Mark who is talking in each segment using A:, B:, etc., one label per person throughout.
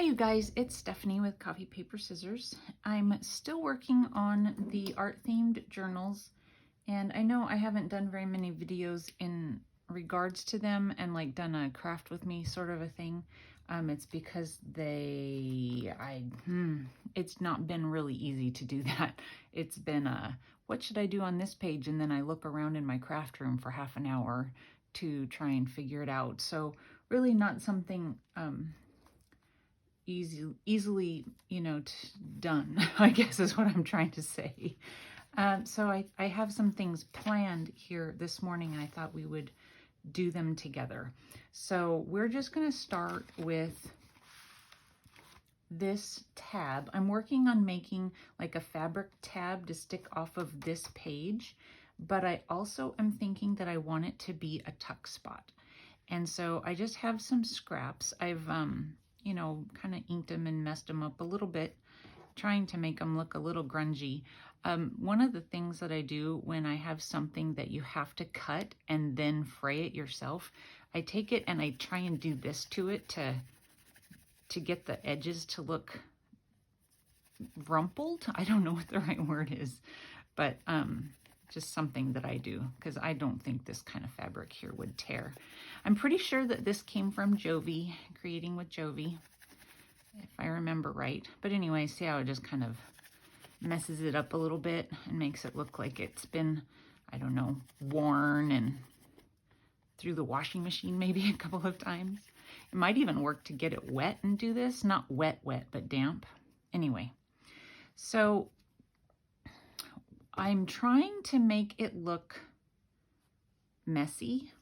A: Hi you guys, it's Stephanie with Coffee Paper Scissors. I'm still working on the art themed journals, and I know I haven't done very many videos in regards to them and like done a craft with me sort of a thing. It's because it's not been really easy to do that. It's been what should I do on this page? And then I look around in my craft room for half an hour to try and figure it out. So really not something easily, done, I guess is what I'm trying to say. So I have some things planned here this morning, and I thought we would do them together. So we're just going to start with this tab. I'm working on making like a fabric tab to stick off of this page, but I also am thinking that I want it to be a tuck spot. And so I just have some scraps. I've kind of inked them and messed them up a little bit, trying to make them look a little grungy. One of the things that I do when I have something that you have to cut and then fray it yourself, I take it and I try and do this to it to get the edges to look rumpled. I don't know what the right word is, but just something that I do because I don't think this kind of fabric here would tear. I'm pretty sure that this came from Jovi, Creating with Jovi, if I remember right. But anyway, see how it just kind of messes it up a little bit and makes it look like it's been, I don't know, worn and through the washing machine maybe a couple of times. It might even work to get it wet and do this. Not wet, but damp. Anyway, so I'm trying to make it look messy.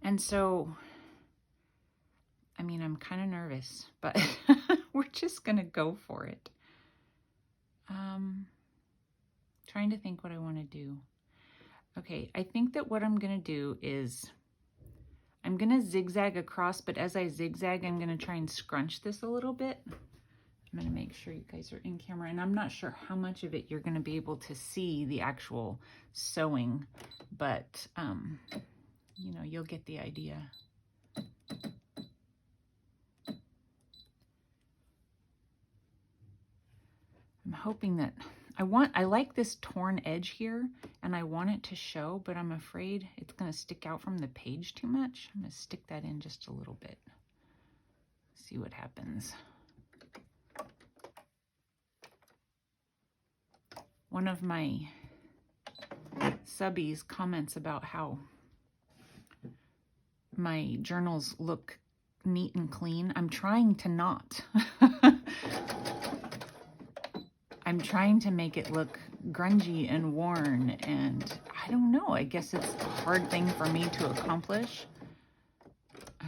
A: And so, I mean, I'm kind of nervous, but we're just going to go for it. Trying to think what I want to do. Okay, I think that what I'm going to do is I'm going to zigzag across, but as I zigzag, I'm going to try and scrunch this a little bit. I'm going to make sure you guys are in camera, and I'm not sure how much of it you're going to be able to see the actual sewing, but you'll get the idea. I'm hoping that I like this torn edge here, and I want it to show, but I'm afraid it's going to stick out from the page too much. I'm going to stick that in just a little bit. See what happens. One of my subbies comments about how my journals look neat and clean. I'm trying to not. I'm trying to make it look grungy and worn, and I don't know, I guess it's a hard thing for me to accomplish.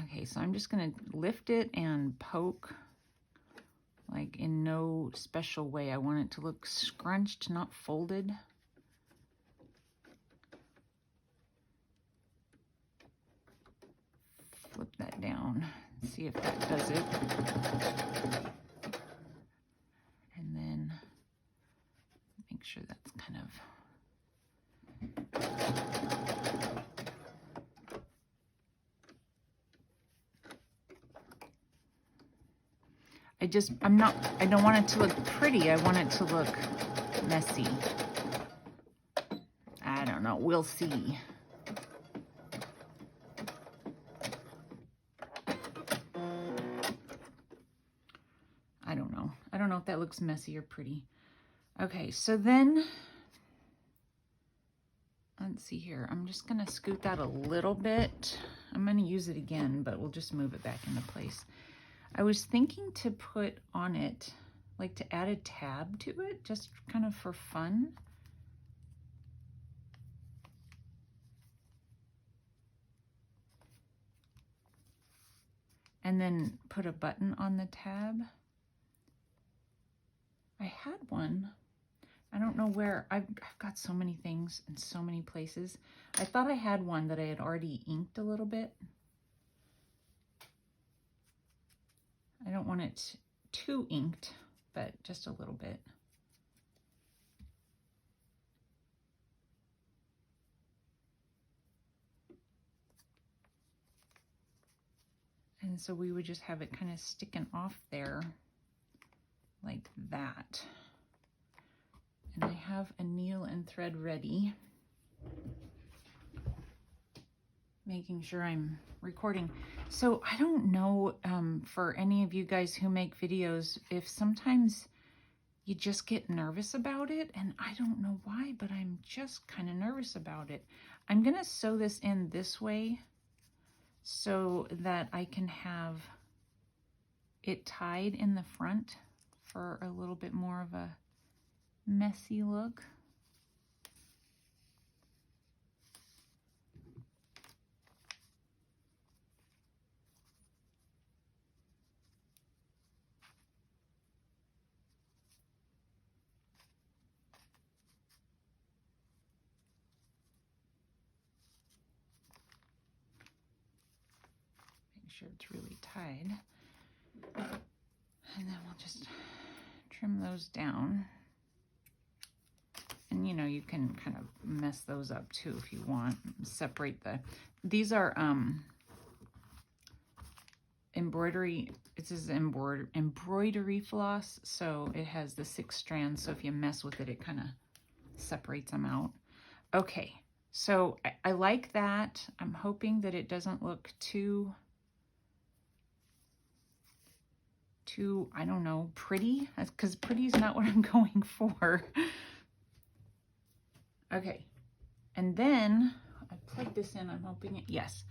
A: Okay, so I'm just going to lift it and poke, like in no special way. I want it to look scrunched, not folded. Flip that down, see if that does it. And then make sure that's kind of... I don't want it to look pretty. I want it to look messy. I don't know. We'll see. I don't know. I don't know if that looks messy or pretty. Okay, so then, let's see here. I'm just going to scoot that a little bit. I'm going to use it again, but we'll just move it back into place. I was thinking to put on it, like to add a tab to it, just kind of for fun. And then put a button on the tab. I had one. I don't know where. I've got so many things in so many places. I thought I had one that I had already inked a little bit. I don't want it too inked, but just a little bit. And so we would just have it kind of sticking off there like that. And I have a needle and thread ready. Making sure I'm recording. So I don't know for any of you guys who make videos, if sometimes you just get nervous about it, and I don't know why, but I'm just kind of nervous about it. I'm gonna sew this in this way so that I can have it tied in the front for a little bit more of a messy look. Make sure it's really tied. And then we'll just trim those down. And you know, you can kind of mess those up too if you want. Separate these are embroidery, it is embroidery floss, so it has the 6 strands, so if you mess with it, it kind of separates them out. Okay, so I like that. I'm hoping that it doesn't look too, I don't know, pretty, because pretty is not what I'm going for. Okay, and then I plug this in, I'm hoping it, yes.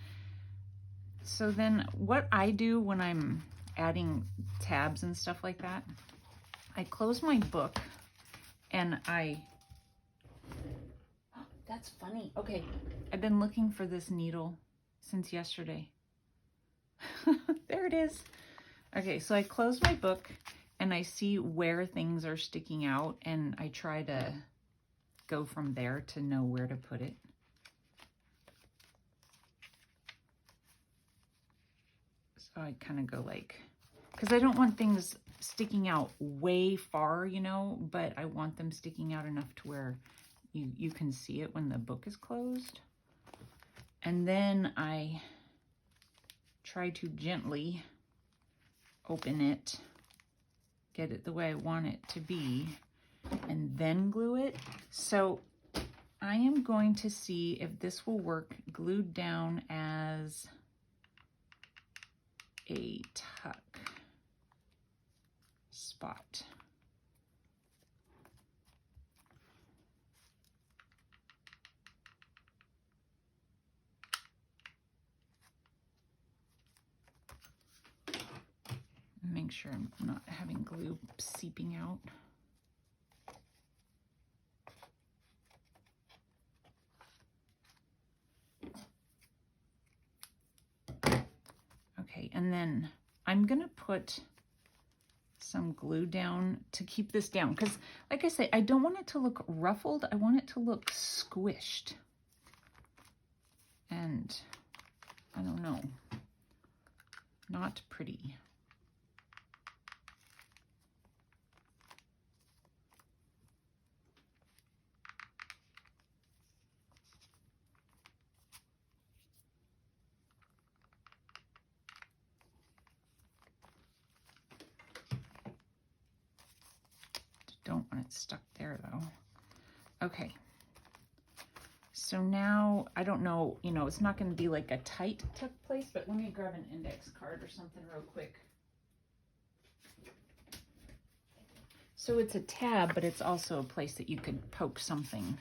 A: So then what I do when I'm adding tabs and stuff like that, I close my book and that's funny. Okay, I've been looking for this needle since yesterday. There it is. Okay, so I close my book and I see where things are sticking out, and I try to go from there to know where to put it. So I kind of go like, because I don't want things sticking out way far, you know, but I want them sticking out enough to where you can see it when the book is closed. And then I try to gently open it, get it the way I want it to be, and then glue it. So I am going to see if this will work glued down as a tuck spot. Make sure I'm not having glue seeping out. Okay, and then I'm gonna put some glue down to keep this down, because like I say, I don't want it to look ruffled, I want it to look squished. And I don't know, not pretty. Don't want it stuck there though. Okay. So now, I don't know, you know, it's not going to be like a tight tuck place, but let me grab an index card or something real quick. So it's a tab, but it's also a place that you could poke something.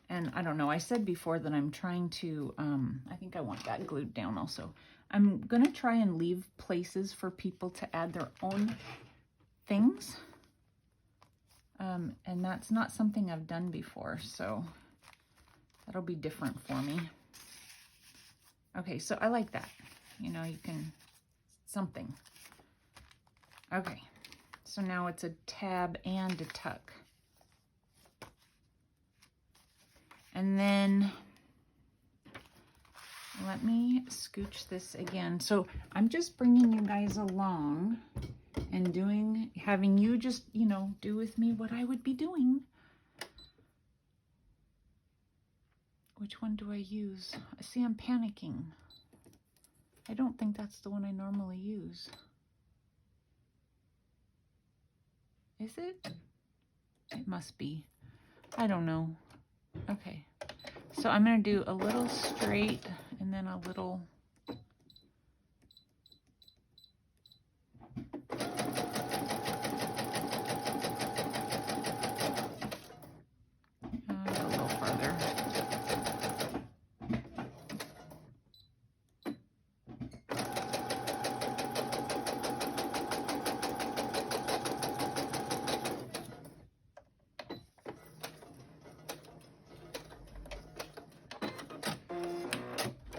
A: And I don't know, I said before that I'm trying to, I think I want that glued down also. I'm going to try and leave places for people to add their own things. And that's not something I've done before, so that'll be different for me. Okay, so I like that. You know, you can, something. Okay, so now it's a tab and a tuck. And then let me scooch this again. So I'm just bringing you guys along and having you just, you know, do with me what I would be doing. Which one do I use? I see I'm panicking. I don't think that's the one I normally use. Is it? It must be. I don't know. Okay. So I'm going to do a little straight and then a little... a little farther.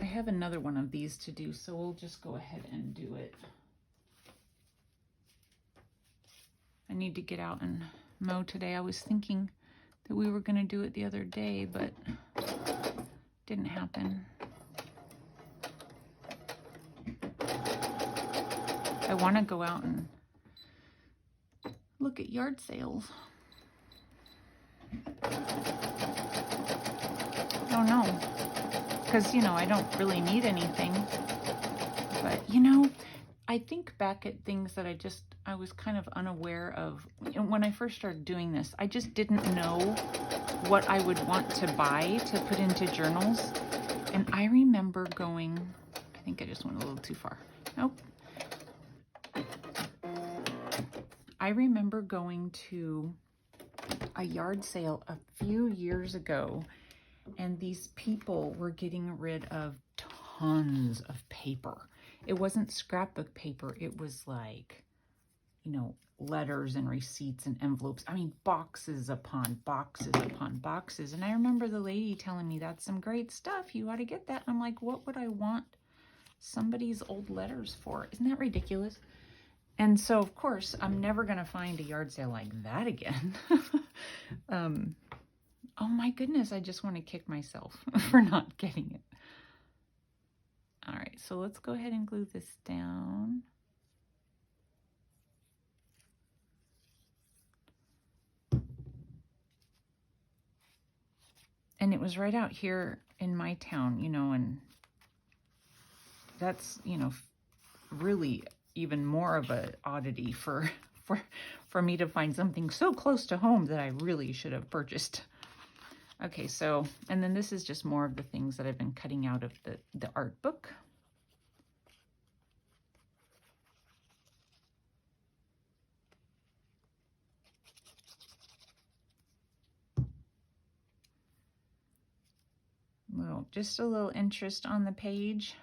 A: I have another one of these to do, so we'll just go ahead and do it. I need to get out and mow today. I was thinking that we were going to do it the other day, but didn't happen. I want to go out and look at yard sales. Oh no, because, you know, I don't really need anything. But, you know, I think back at things that I was kind of unaware of. When I first started doing this, I just didn't know what I would want to buy to put into journals. And I remember going, I think I just went a little too far. Nope. I remember going to a yard sale a few years ago, and these people were getting rid of tons of paper. It wasn't scrapbook paper. It was like, you know, letters and receipts and envelopes. I mean, boxes upon boxes upon boxes. And I remember the lady telling me, that's some great stuff. You ought to get that. And I'm like, what would I want somebody's old letters for? Isn't that ridiculous? And so, of course, I'm never going to find a yard sale like that again. Oh my goodness, I just want to kick myself for not getting it. All right, so let's go ahead and glue this down. And it was right out here in my town, you know, and that's, you know, really even more of an oddity for me to find something so close to home that I really should have purchased. Okay, so, and then this is just more of the things that I've been cutting out of the art book. Well, just a little interest on the page.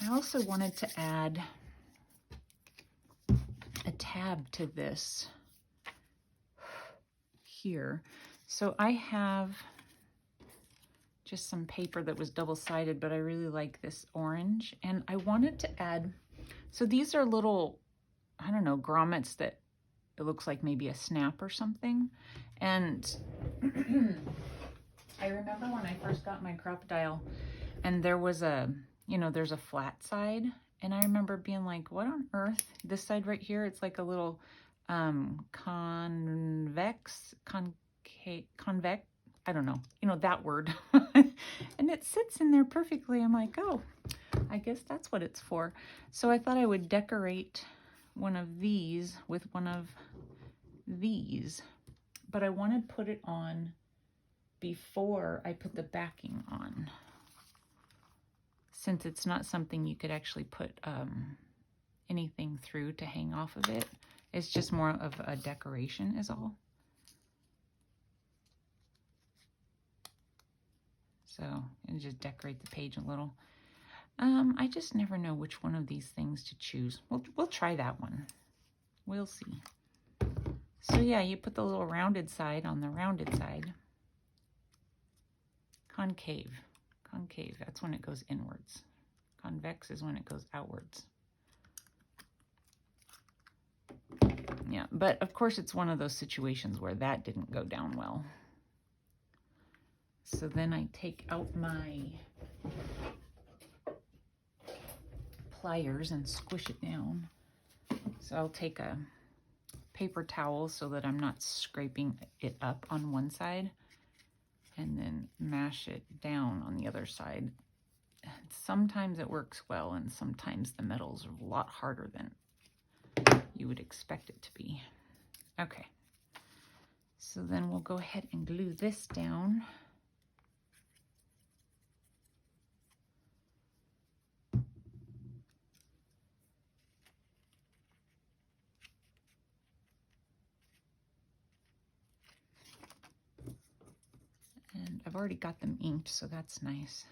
A: I also wanted to add a tab to this here. So I have just some paper that was double-sided, but I really like this orange. And I wanted to add, so these are little, I don't know, grommets that it looks like maybe a snap or something. And I remember when I first got my Crop-A-Dile and there was a, you know, there's a flat side. And I remember being like, what on earth? This side right here, it's like a little convex, I don't know, you know, that word. And it sits in there perfectly. I'm like, oh, I guess that's what it's for. So I thought I would decorate one of these with one of these, but I want to put it on before I put the backing on, since it's not something you could actually put anything through to hang off of it. It's just more of a decoration is all. So, and just decorate the page a little. I just never know which one of these things to choose. We'll try that one. We'll see. So yeah, you put the little rounded side on the rounded side. Concave. Concave, that's when it goes inwards. Convex is when it goes outwards. Yeah, but of course it's one of those situations where that didn't go down well. So then I take out my pliers and squish it down. So I'll take a paper towel so that I'm not scraping it up on one side. and then mash it down on the other side. Sometimes it works well, and sometimes the metal's a lot harder than you would expect it to be. Okay, so then we'll go ahead and glue this down. And I've already got them inked, so that's nice.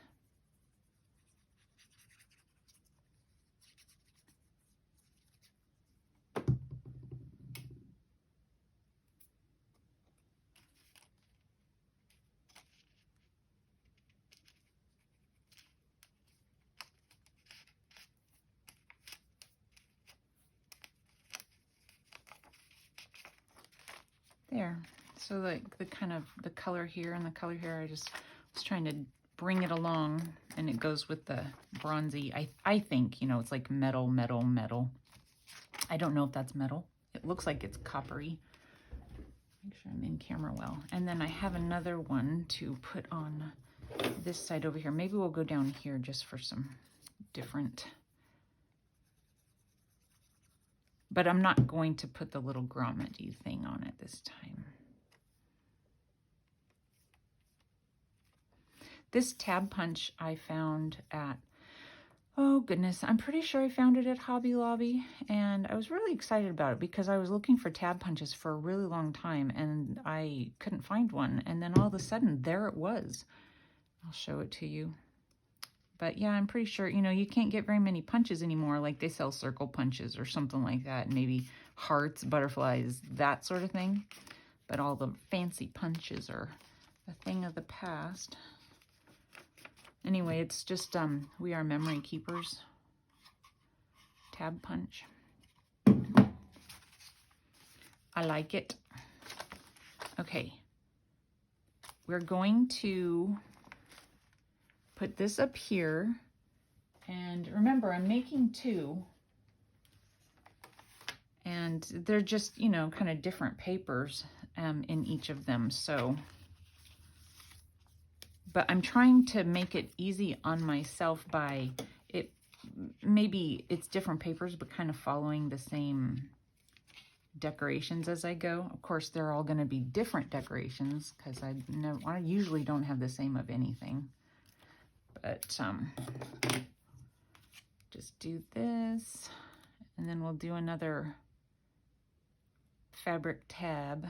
A: There. So like the kind of the color here and the color here, I just was trying to bring it along, and it goes with the bronzy. I think, you know, it's like metal, metal, metal. I don't know if that's metal. It looks like it's coppery. Make sure I'm in camera well. And then I have another one to put on this side over here. Maybe we'll go down here just for some different. But I'm not going to put the little grommet-y thing on it this time. This tab punch I found at, oh goodness, I'm pretty sure I found it at Hobby Lobby, and I was really excited about it because I was looking for tab punches for a really long time and I couldn't find one, and then all of a sudden there it was. I'll show it to you. But yeah, I'm pretty sure, you know, you can't get very many punches anymore. Like they sell circle punches or something like that. Maybe hearts, butterflies, that sort of thing. But all the fancy punches are a thing of the past. Anyway, it's just We Are Memory Keepers tab punch. I like it. Okay. We're going to put this up here, and remember I'm making two, and they're just, you know, kind of different papers in each of them. So, but I'm trying to make it easy on myself by it. Maybe it's different papers, but kind of following the same decorations as I go. Of course, they're all going to be different decorations because I usually don't have the same of anything. But just do this, and then we'll do another fabric tab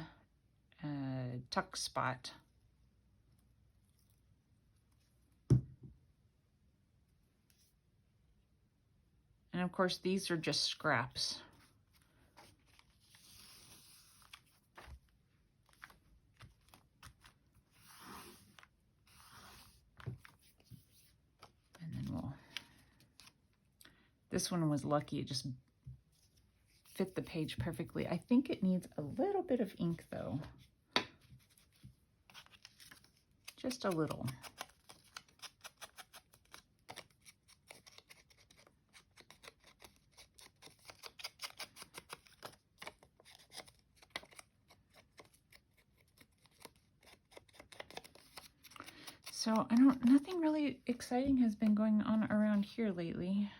A: tuck spot. And of course, these are just scraps. This one was lucky, it just fit the page perfectly. I think it needs a little bit of ink though. Just a little. So nothing really exciting has been going on around here lately.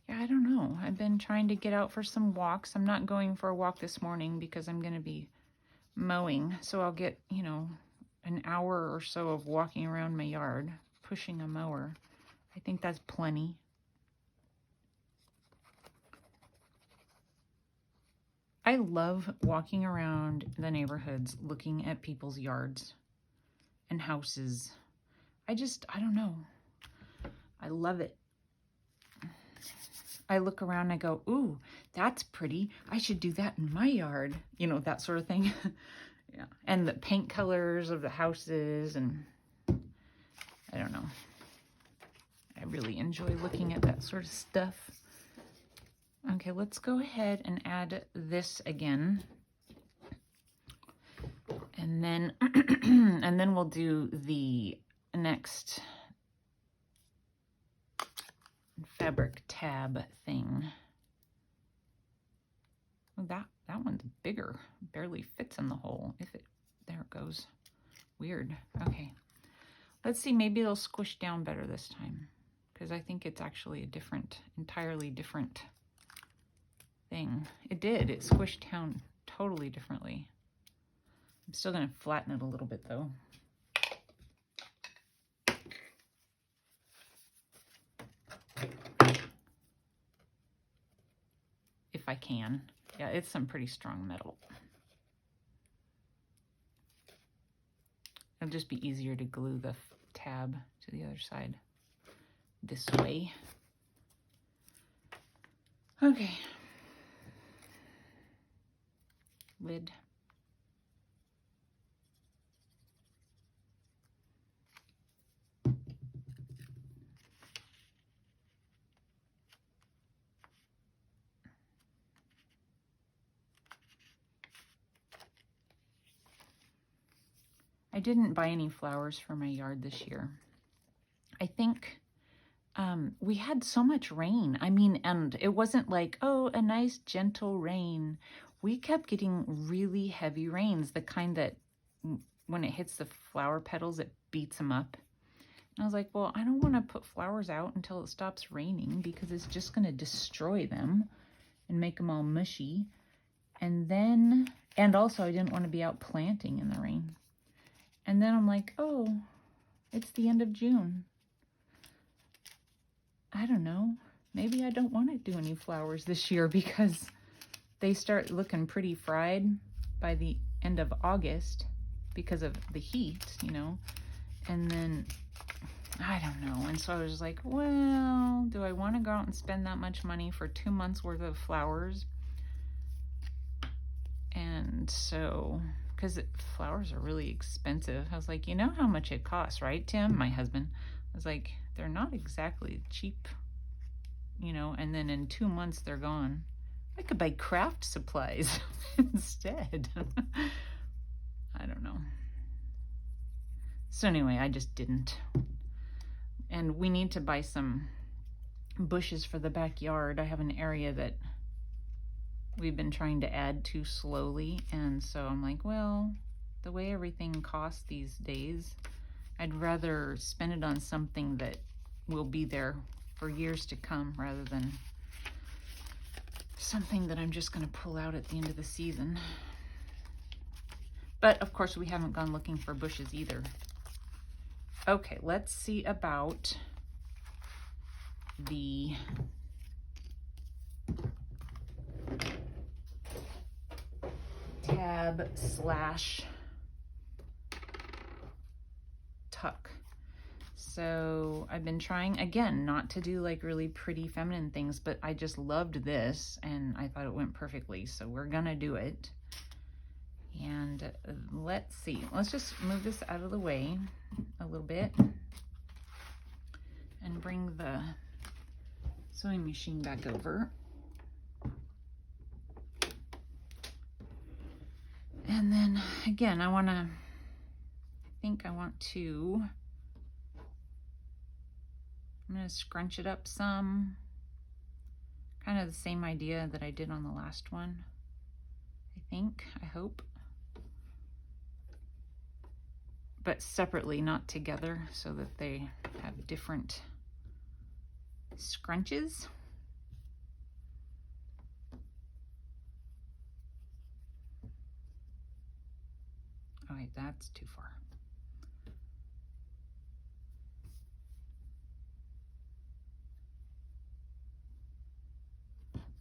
A: Yeah, I don't know. I've been trying to get out for some walks. I'm not going for a walk this morning because I'm going to be mowing. So I'll get, you know, an hour or so of walking around my yard, pushing a mower. I think that's plenty. I love walking around the neighborhoods, looking at people's yards and houses. I don't know. I love it. I look around and I go, ooh, that's pretty. I should do that in my yard. You know, that sort of thing. Yeah. And the paint colors of the houses, and I don't know. I really enjoy looking at that sort of stuff. Okay, let's go ahead and add this again. And then and then we'll do the next fabric tab thing. Oh, that one's bigger. Barely fits in the hole. There it goes. Weird. Okay. Let's see, maybe it'll squish down better this time, because I think it's actually a different, entirely different thing. It did. It squished down totally differently. I'm still going to flatten it a little bit, though. If I can. Yeah, it's some pretty strong metal. It'll just be easier to glue the tab to the other side this way. Okay. Lid. I didn't buy any flowers for my yard this year. I think we had so much rain. I mean, and it wasn't like, oh, a nice gentle rain. We kept getting really heavy rains, the kind that when it hits the flower petals, it beats them up. And I was like, well, I don't want to put flowers out until it stops raining because it's just going to destroy them and make them all mushy. And also I didn't want to be out planting in the rain. And then I'm like, oh, it's the end of June. I don't know. Maybe I don't want to do any flowers this year because they start looking pretty fried by the end of August because of the heat, you know. And then, I don't know. And so I was like, well, do I want to go out and spend that much money for 2 months worth of flowers? And so, because flowers are really expensive. I was like, you know how much it costs, right, Tim? My husband. I was like, they're not exactly cheap, you know, and then in 2 months they're gone. I could buy craft supplies instead. I don't know. So anyway, I just didn't. And we need to buy some bushes for the backyard. I have an area that we've been trying to add to slowly, and so I'm like, well, the way everything costs these days, I'd rather spend it on something that will be there for years to come rather than something that I'm just going to pull out at the end of the season. But of course we haven't gone looking for bushes either. Okay, let's see about the tab slash tuck. So I've been trying, again, not to do like really pretty feminine things, but I just loved this and I thought it went perfectly. So we're gonna do it. And let's see, let's just move this out of the way a little bit and bring the sewing machine back over. And then again, I want to, I'm going to scrunch it up some, kind of the same idea that I did on the last one, I hope. But separately, not together, so that they have different scrunches. Oh wait, that's too far.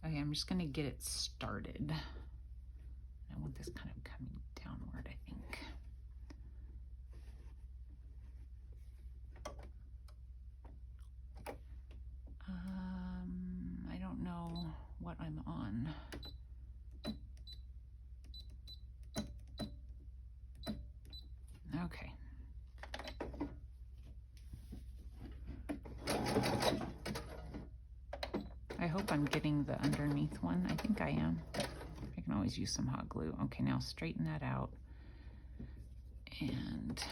A: Okay, I'm just gonna get it started. I want this kind of coming downward, I think. I don't know what I'm on. Okay. I hope I'm getting the underneath one. I think I am. I can always use some hot glue. Okay, now straighten that out. And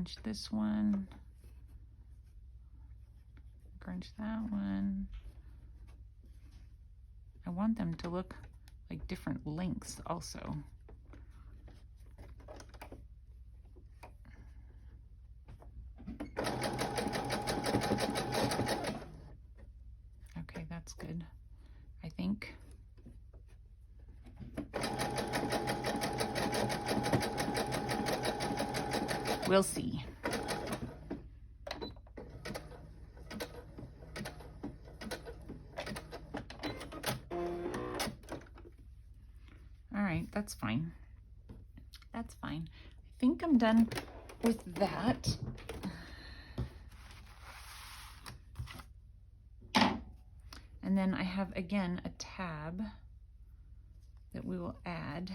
A: Grunch this one. Grunch that one. I want them to look like different lengths also. Okay, that's good, I think. We'll see. All right, that's fine. That's fine. I think I'm done with that. And then I have, again, a tab that we will add.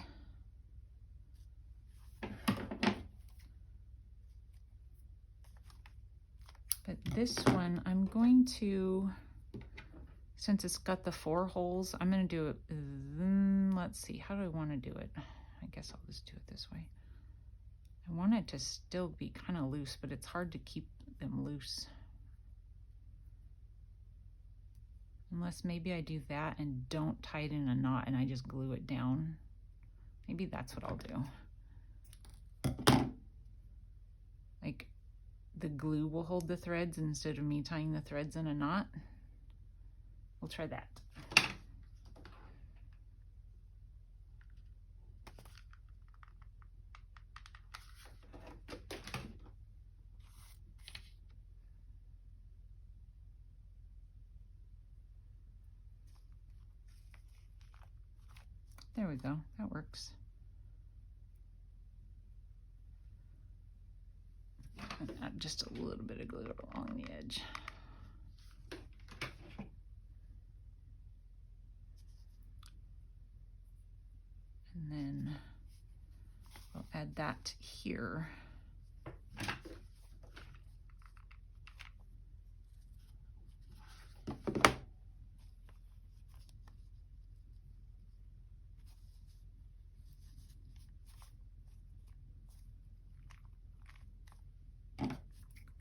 A: But this one, I'm going to, since it's got the 4 holes, I'm going to do it, let's see, how do I want to do it? I guess I'll just do it this way. I want it to still be kind of loose, but it's hard to keep them loose. Unless maybe I do that and don't tie it in a knot and I just glue it down. Maybe that's what I'll do. Like, the glue will hold the threads instead of me tying the threads in a knot. We'll try that. There we go, that works. And add just a little bit of glue along the edge. And then we'll add that here.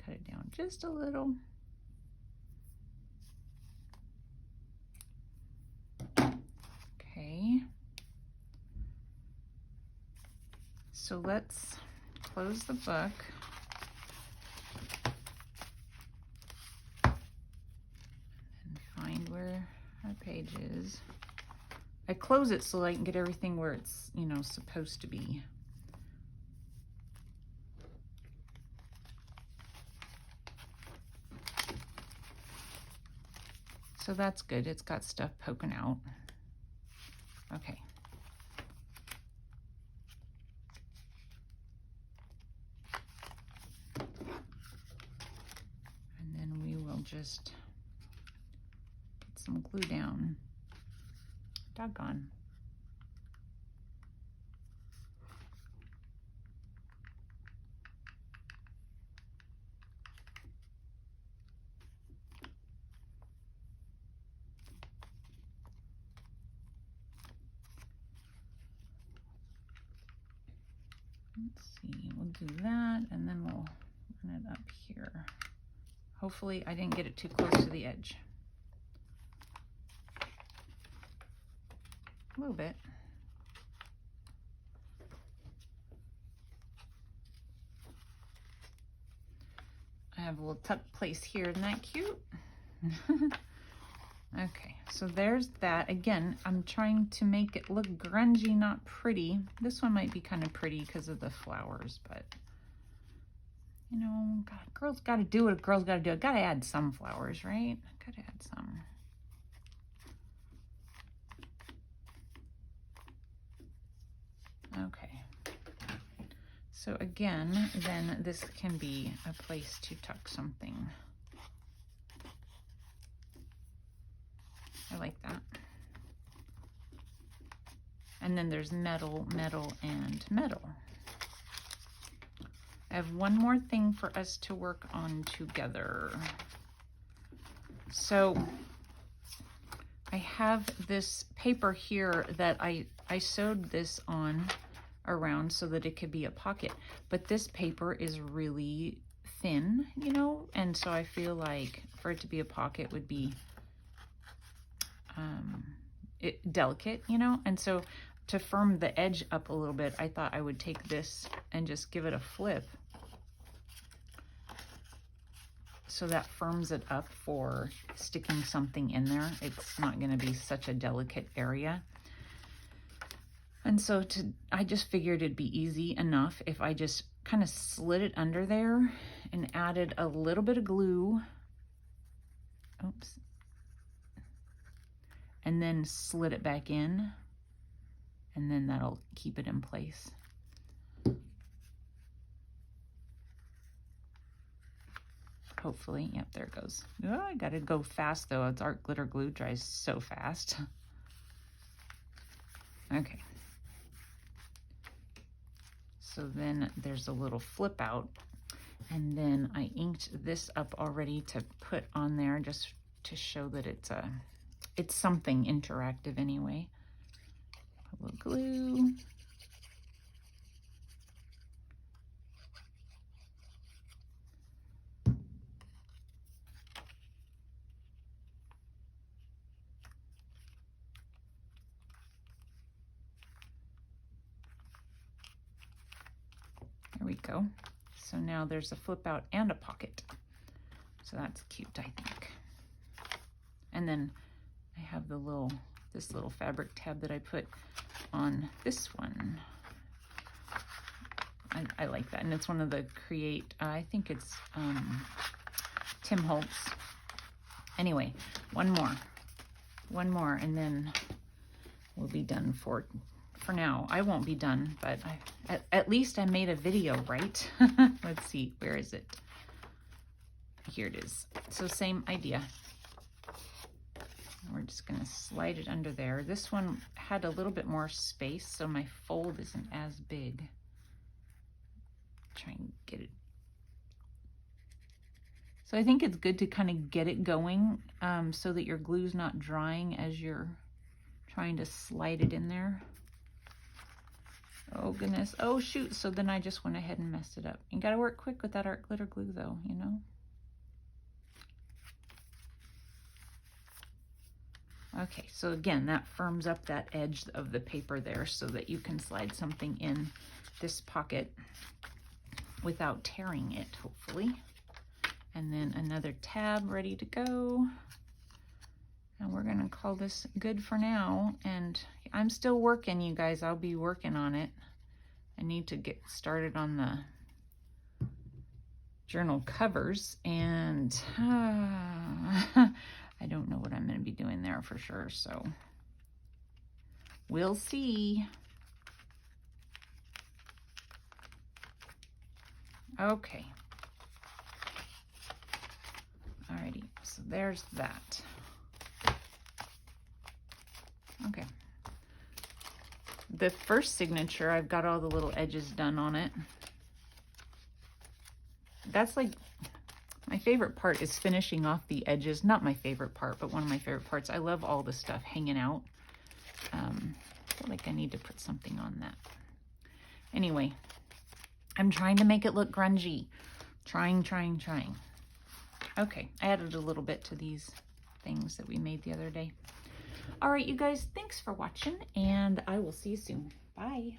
A: Cut it down just a little. Okay. So let's close the book. And find where our page is. I close it so I can get everything where it's, you know, supposed to be. So that's good. It's got stuff poking out. Okay. And then we will just put some glue down. Doggone. Let's see, we'll do that and then we'll run it up here. Hopefully I didn't get it too close to the edge. A little bit. I have a little tuck place here. Isn't that cute? Okay, so there's that. Again, I'm trying to make it look grungy, not pretty. This one might be kind of pretty because of the flowers, but you know, God, girls got to do what a girl's got to do. I got to add some flowers, right? Got to add some. Okay. So again, then this can be a place to tuck something. I like that. And then there's metal, metal, and metal. I have one more thing for us to work on together. So I have this paper here that I sewed this on around so that it could be a pocket. But this paper is really thin, you know, and so I feel like for it to be a pocket would be delicate, you know, and so to firm the edge up a little bit, I thought I would take this and just give it a flip so that firms it up for sticking something in there. It's not going to be such a delicate area. And so I just figured it'd be easy enough if I just kind of slid it under there and added a little bit of glue. Oops. And then slid it back in, and then that'll keep it in place. Hopefully. Yep, there it goes. Oh, I gotta go fast though. It's art glitter glue, dries so fast. Okay. So then there's a little flip out, and then I inked this up already to put on there just to show that it's something interactive anyway. A little glue. There we go. So now there's a flip out and a pocket. So that's cute, I think. And then I have this little fabric tab that I put on this one. I like that, and it's one of the I think it's Tim Holtz. Anyway, one more, and then we'll be done for now. I won't be done, but at least I made a video, right? Let's see, where is it? Here it is. So same idea. We're just going to slide it under there. This one had a little bit more space, so my fold isn't as big. Try and get it. So I think it's good to kind of get it going so that your glue's not drying as you're trying to slide it in there. Oh goodness. Oh shoot. So then I just went ahead and messed it up. You got to work quick with that art glitter glue though, you know. Okay, so again, that firms up that edge of the paper there so that you can slide something in this pocket without tearing it, hopefully. And then another tab ready to go. And we're gonna call this good for now. And I'm still working, you guys. I'll be working on it. I need to get started on the journal covers, and I don't know what I'm going to be doing there for sure, so we'll see. Okay. Alrighty, so there's that. Okay. The first signature, I've got all the little edges done on it. That's like, my favorite part is finishing off the edges. Not my favorite part, but one of my favorite parts. I love all the stuff hanging out. I feel like I need to put something on that. Anyway, I'm trying to make it look grungy. Trying. Okay, I added a little bit to these things that we made the other day. All right, you guys, thanks for watching, and I will see you soon. Bye.